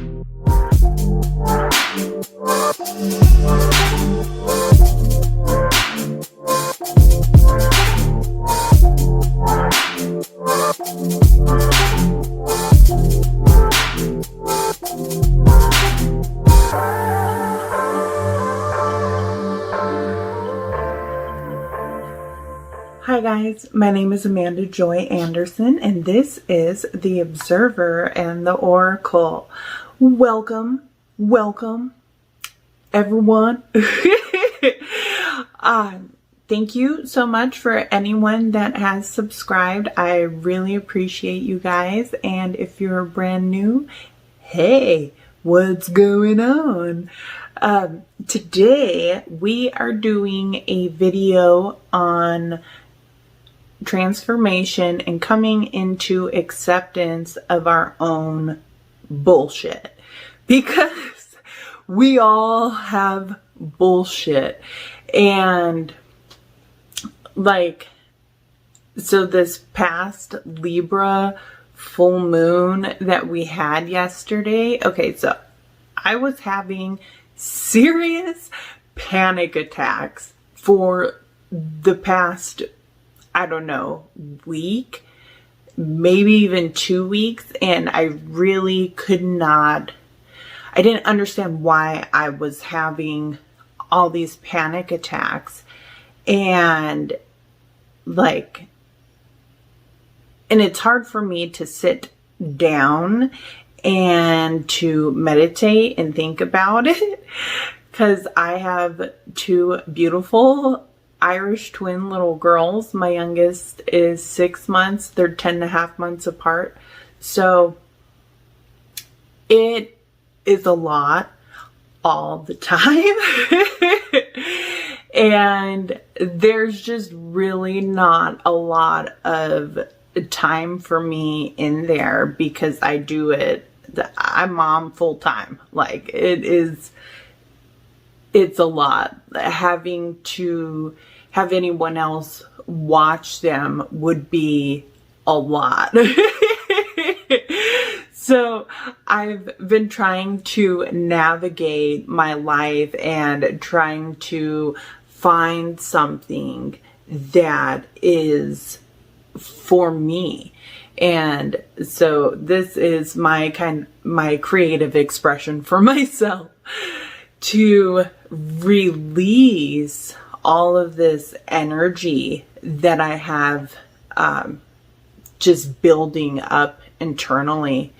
Hi guys, my name is Amanda Joy Anderson and this is The Observer and the Oracle. Welcome everyone. Thank you so much for anyone that has subscribed. I really appreciate you guys, and if you're brand new, hey, what's going on? Today we are doing a video on transformation and coming into acceptance of our own bullshit, because we all have bullshit. And so this past Libra full moon that we had yesterday, okay, so I was having serious panic attacks for the past, I don't know, week, maybe even 2 weeks, and I really I didn't understand why I was having all these panic attacks, and it's hard for me to sit down and to meditate and think about it, because I have two beautiful Irish twin little girls. My youngest is 6 months. They're 10.5 months apart. So it is a lot all the time. And there's just really not a lot of time for me in there, because I do it. I'm mom full time. It's a lot. Having to have anyone else watch them would be a lot. So I've been trying to navigate my life and trying to find something that is for me. And so this is my creative expression for myself, to release all of this energy that I have just building up internally,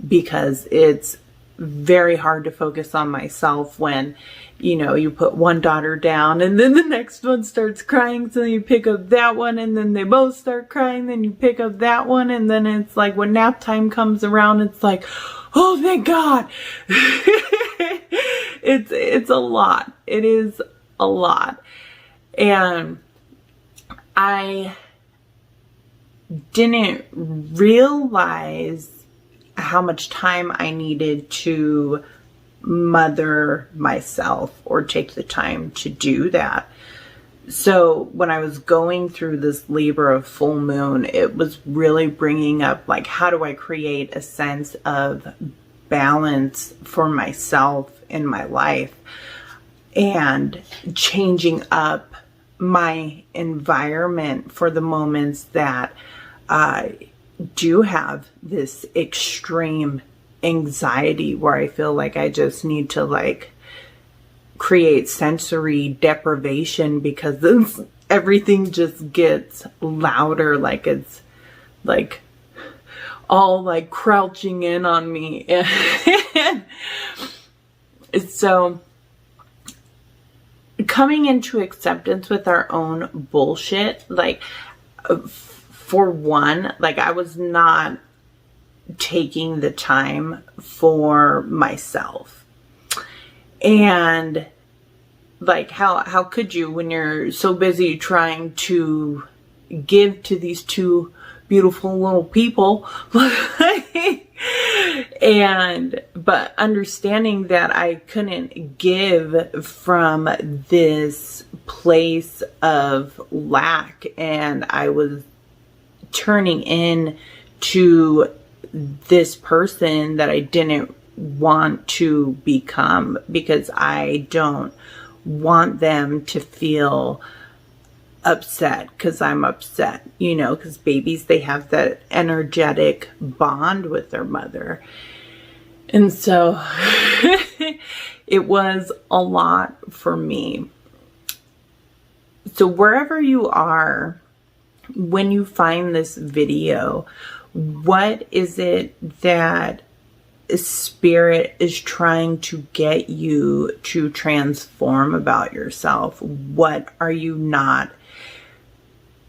because it's very hard to focus on myself when, you put one daughter down and then the next one starts crying, so you pick up that one, and then they both start crying, then you pick up that one, and then it's like when nap time comes around, it's like, oh, thank God. It's a lot. It is a lot. And I didn't realize how much time I needed to mother myself, or take the time to do that. So when I was going through this Libra full moon, it was really bringing up, how do I create a sense of balance for myself in my life, and changing up my environment for the moments that I do have this extreme anxiety, where I feel like I just need to create sensory deprivation, because everything just gets louder, it's all crouching in on me. And so coming into acceptance with our own bullshit, for one, I was not taking the time for myself. And how could you, when you're so busy trying to give to these two beautiful little people? But understanding that I couldn't give from this place of lack, and I was turning in to this person that I didn't want to become, because I don't want them to feel upset because I'm upset, you know, because babies, they have that energetic bond with their mother. And so it was a lot for me. So wherever you are, when you find this video, what is it that Spirit is trying to get you to transform about yourself? What are you not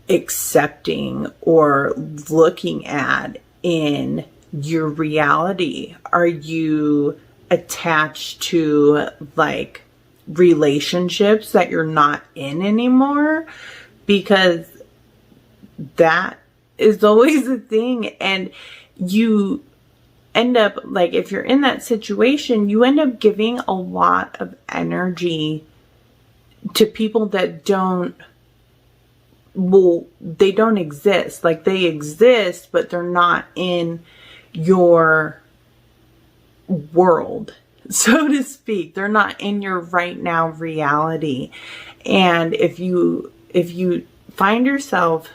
accepting or looking at in your reality? Are you attached to like relationships that you're not in anymore? Because that is always a thing, and you end up, like, if you're in that situation, you end up giving a lot of energy to people that don't, well, they don't exist. Like, they exist, but they're not in your world, so to speak. They're not in your right now reality. And if you find yourself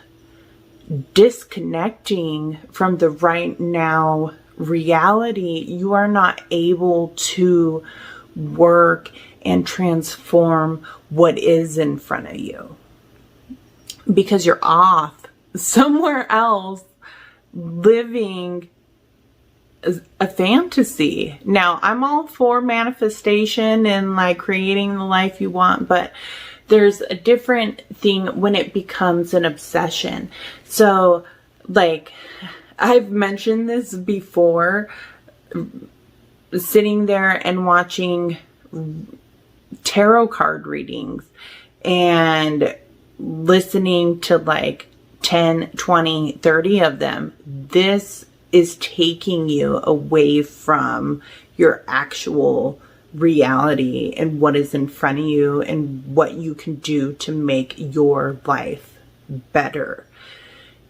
disconnecting from the right now reality, you are not able to work and transform what is in front of you, because you're off somewhere else living a fantasy. Now, I'm all for manifestation and like creating the life you want, but there's a different thing when it becomes an obsession. So, like, I've mentioned this before, sitting there and watching tarot card readings and listening to like 10, 20, 30 of them. This is taking you away from your actual reality and what is in front of you and what you can do to make your life better.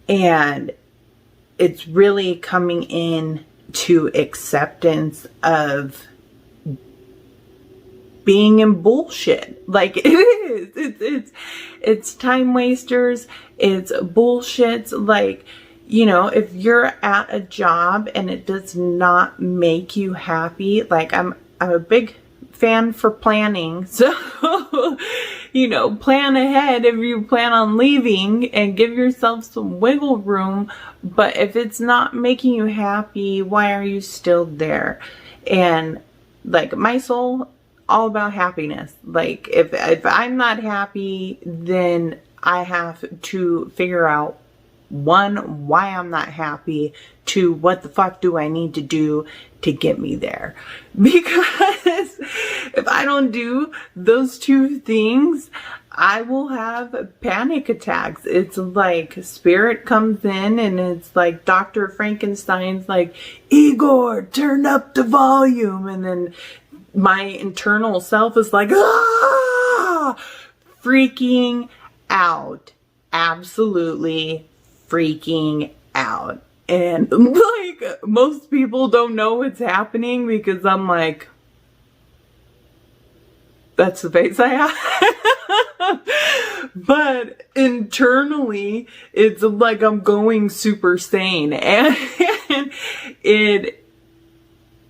And it's really coming in to acceptance of being in bullshit. Like, it is. It's time wasters. It's bullshit. Like, you know, if you're at a job and it does not make you happy, like, I'm a big fan for planning. So, you know, plan ahead if you plan on leaving and give yourself some wiggle room. But if it's not making you happy, why are you still there? And like, my soul, all about happiness. Like, if I'm not happy, then I have to figure out, one, why I'm not happy, two, what the fuck do I need to do to get me there? Because if I don't do those two things, I will have panic attacks. It's like Spirit comes in and it's like Dr. Frankenstein's like, Igor, turn up the volume. And then my internal self is like, ah, freaking out. Absolutely freaking out. And like, most people don't know what's happening because I'm like, that's the face I have. But internally, it's like I'm going super sane. And it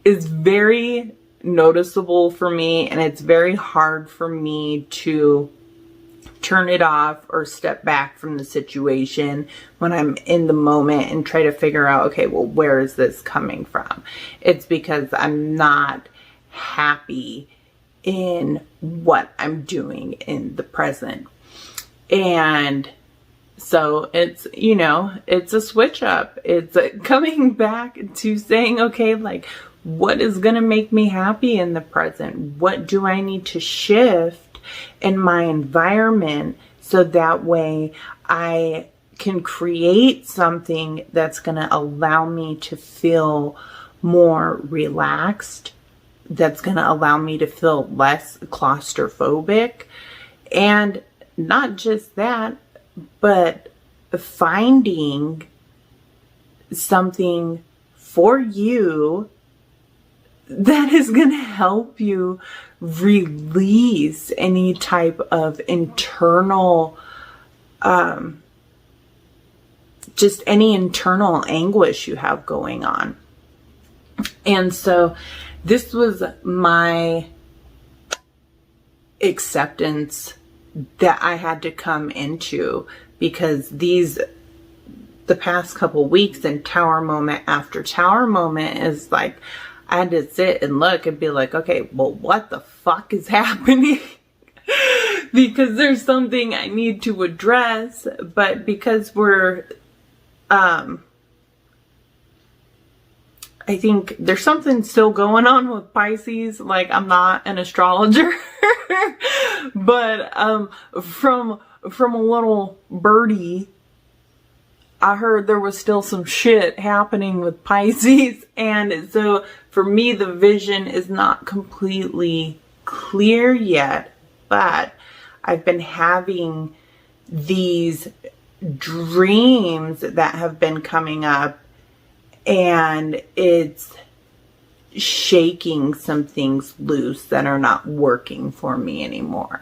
is very noticeable for me, and it's very hard for me to turn it off or step back from the situation when I'm in the moment and try to figure out, okay, well, where is this coming from? It's because I'm not happy in what I'm doing in the present. And so it's, you know, it's a switch up. It's coming back to saying, okay, like, what is going to make me happy in the present? What do I need to shift in my environment so that way I can create something that's going to allow me to feel more relaxed, that's going to allow me to feel less claustrophobic. And not just that, but finding something for you that is going to help you release any type of internal, just any internal anguish you have going on. And so this was my acceptance that I had to come into, because the past couple weeks and tower moment after tower moment is like, I had to sit and look and be like, okay, well, what the fuck is happening? Because there's something I need to address, but because we're, I think there's something still going on with Pisces. Like, I'm not an astrologer, but from a little birdie, I heard there was still some shit happening with Pisces. And so for me, the vision is not completely clear yet, but I've been having these dreams that have been coming up, and it's shaking some things loose that are not working for me anymore.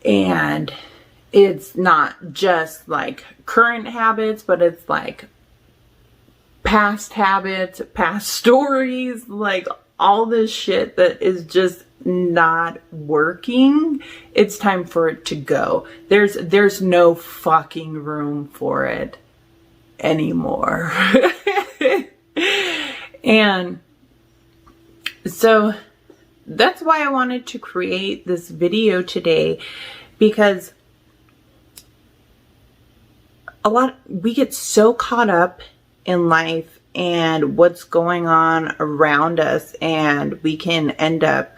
And it's not just like current habits, but it's like past habits, past stories, like all this shit that is just not working. It's time for it to go. There's no fucking room for it anymore. And so that's why I wanted to create this video today, because we get so caught up in life and what's going on around us, and we can end up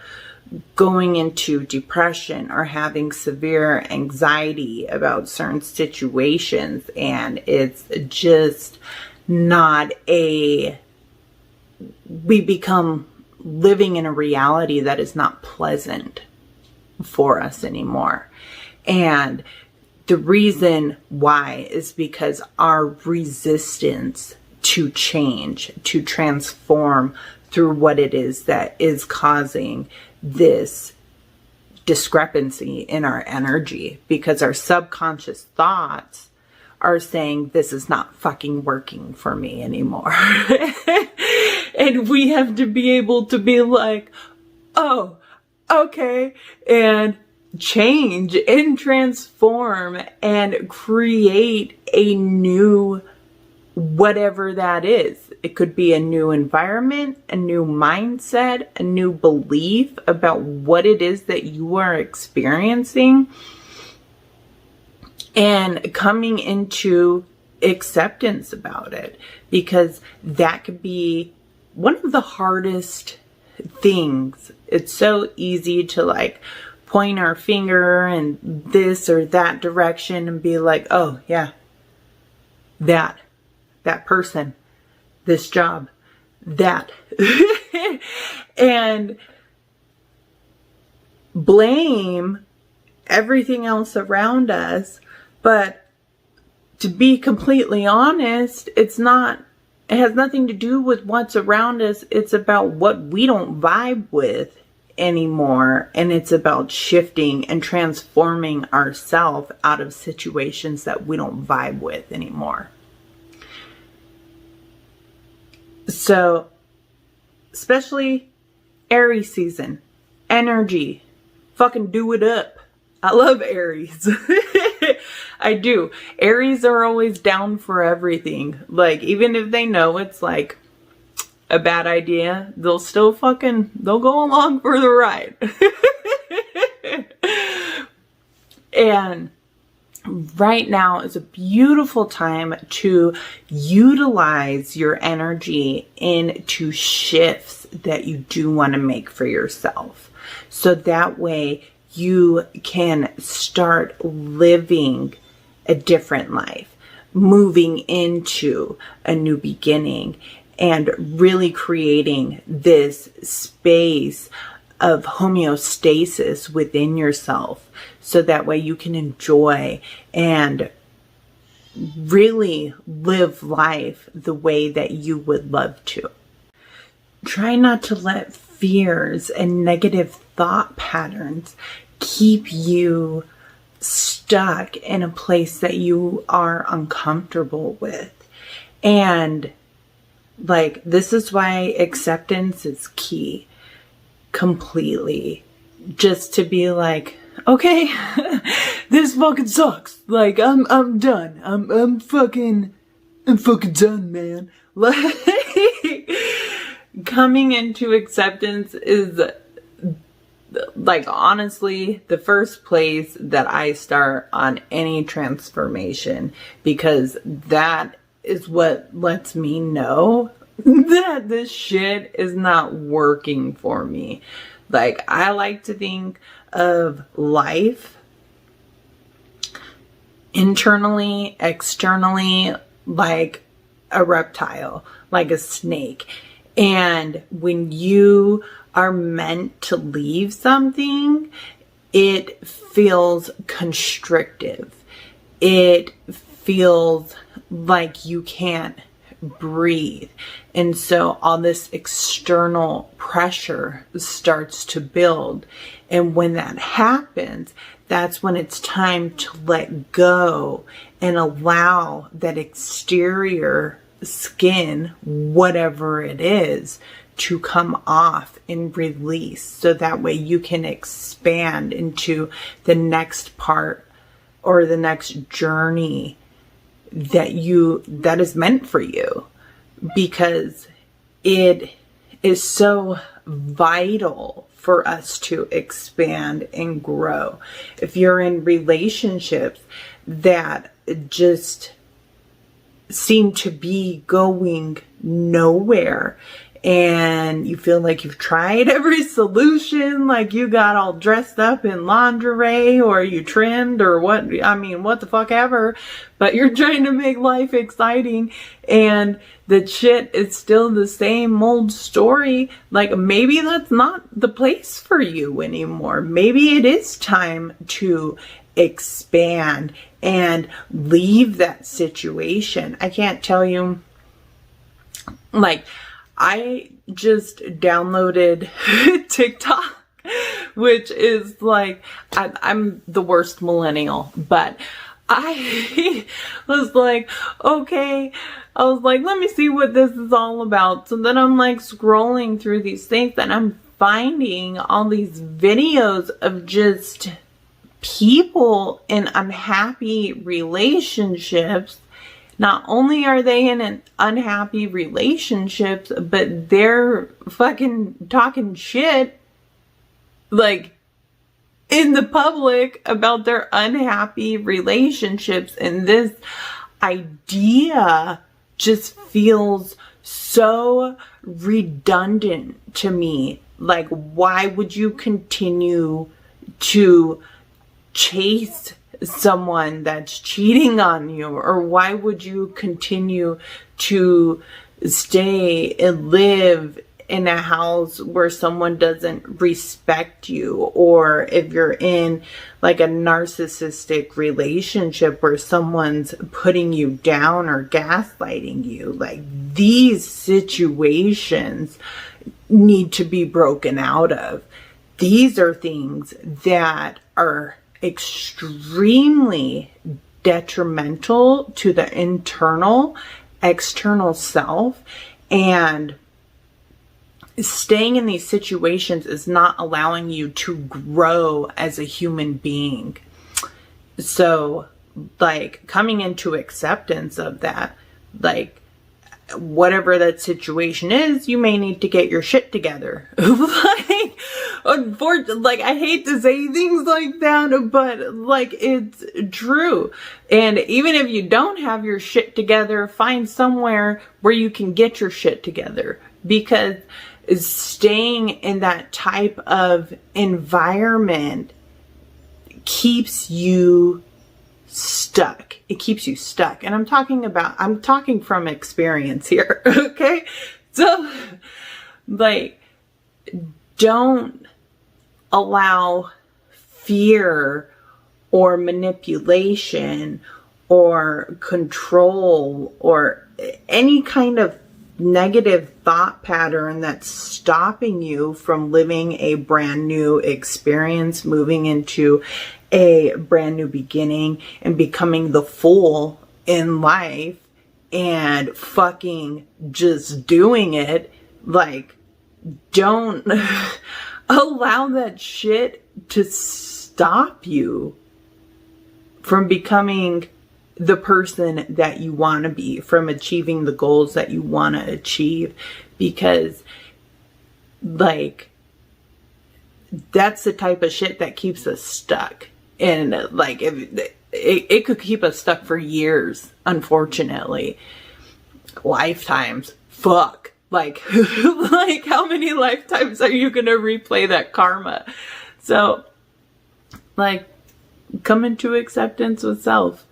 going into depression or having severe anxiety about certain situations, and it's just not we become living in a reality that is not pleasant for us anymore. And the reason why is because our resistance to change, to transform through what it is that is causing this discrepancy in our energy, because our subconscious thoughts are saying, this is not fucking working for me anymore. And we have to be able to be like, oh, okay, and change and transform and create a new whatever that is. It could be a new environment, a new mindset, a new belief about what it is that you are experiencing, and coming into acceptance about it, because that could be one of the hardest things. It's so easy to like point our finger in this or that direction and be like, oh yeah, that person, this job, that, and blame everything else around us. But to be completely honest, it has nothing to do with what's around us. It's about what we don't vibe with anymore. And it's about shifting and transforming ourselves out of situations that we don't vibe with anymore. So, especially Aries season, energy, fucking do it up. I love Aries. I do. Aries are always down for everything. Like, even if they know it's like a bad idea, they'll go along for the ride. And right now is a beautiful time to utilize your energy into shifts that you do want to make for yourself. So that way you can start living a different life, moving into a new beginning, and really creating this space of homeostasis within yourself, so that way you can enjoy and really live life the way that you would love to. try not to let fears and negative thought patterns keep you stuck in a place that you are uncomfortable with. And like, this is why acceptance is key. Completely. Just to be like, okay, this fucking sucks. Like, I'm done. I'm fucking done, man. Like, coming into acceptance is, like, honestly, the first place that I start on any transformation, because that is what lets me know that this shit is not working for me. Like, I like to think of life internally, externally, like a reptile, like a snake. And when you are meant to leave something, it feels constrictive. It feels like you can't breathe. And so all this external pressure starts to build. And when that happens, that's when it's time to let go and allow that exterior skin, whatever it is, to come off and release. So that way you can expand into the next part or the next journey that is meant for you, because it is so vital for us to expand and grow. If you're in relationships that just seem to be going nowhere, and you feel like you've tried every solution, like you got all dressed up in lingerie, or you trimmed, or what the fuck ever, but you're trying to make life exciting and the shit is still the same old story, like maybe that's not the place for you anymore. Maybe it is time to expand and leave that situation. I can't tell you, like, I just downloaded TikTok, which is like, I'm the worst millennial, but I was like, okay, I was like, let me see what this is all about. So then I'm like scrolling through these things and I'm finding all these videos of just people in unhappy relationships. Not only are they in an unhappy relationships, but they're fucking talking shit, like, in the public about their unhappy relationships. And this idea just feels so redundant to me. Like, why would you continue to chase someone that's cheating on you? Or why would you continue to stay and live in a house where someone doesn't respect you? Or if you're in like a narcissistic relationship where someone's putting you down or gaslighting you, like, these situations need to be broken out of. These are things that are extremely detrimental to the external self, and staying in these situations is not allowing you to grow as a human being. So, like, coming into acceptance of that, like, whatever that situation is, you may need to get your shit together. Like, unfortunately, like, I hate to say things like that, but like, it's true. And even if you don't have your shit together, find somewhere where you can get your shit together, because staying in that type of environment keeps you stuck. It keeps you stuck. And I'm talking from experience here. Okay. So, like, don't allow fear or manipulation or control or any kind of negative thought pattern that's stopping you from living a brand new experience, moving into a brand new beginning and becoming the fool in life and fucking just doing it. Like, don't allow that shit to stop you from becoming the person that you want to be, from achieving the goals that you want to achieve, because like that's the type of shit that keeps us stuck. And like it could keep us stuck for years, unfortunately. Lifetimes. Fuck. Like like how many lifetimes are you gonna replay that karma? So like, come into acceptance with self.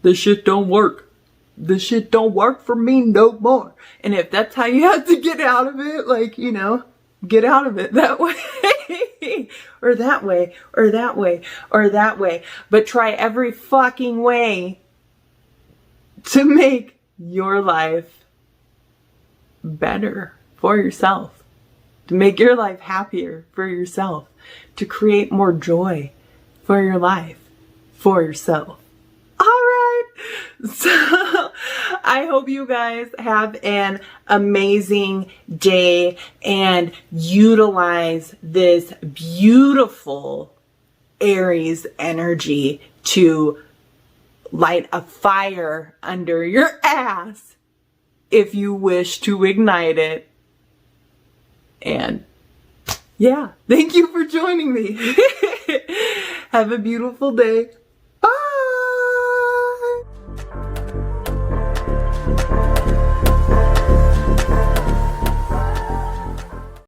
This shit don't work. This shit don't work for me no more. And if that's how you have to get out of it, like, you know, get out of it that way. Or that way, or that way, or that way. But try every fucking way to make your life better for yourself. To make your life happier for yourself. To create more joy for your life, for yourself. All right. So I hope you guys have an amazing day and utilize this beautiful Aries energy to light a fire under your ass if you wish to ignite it. And yeah, thank you for joining me. Have a beautiful day.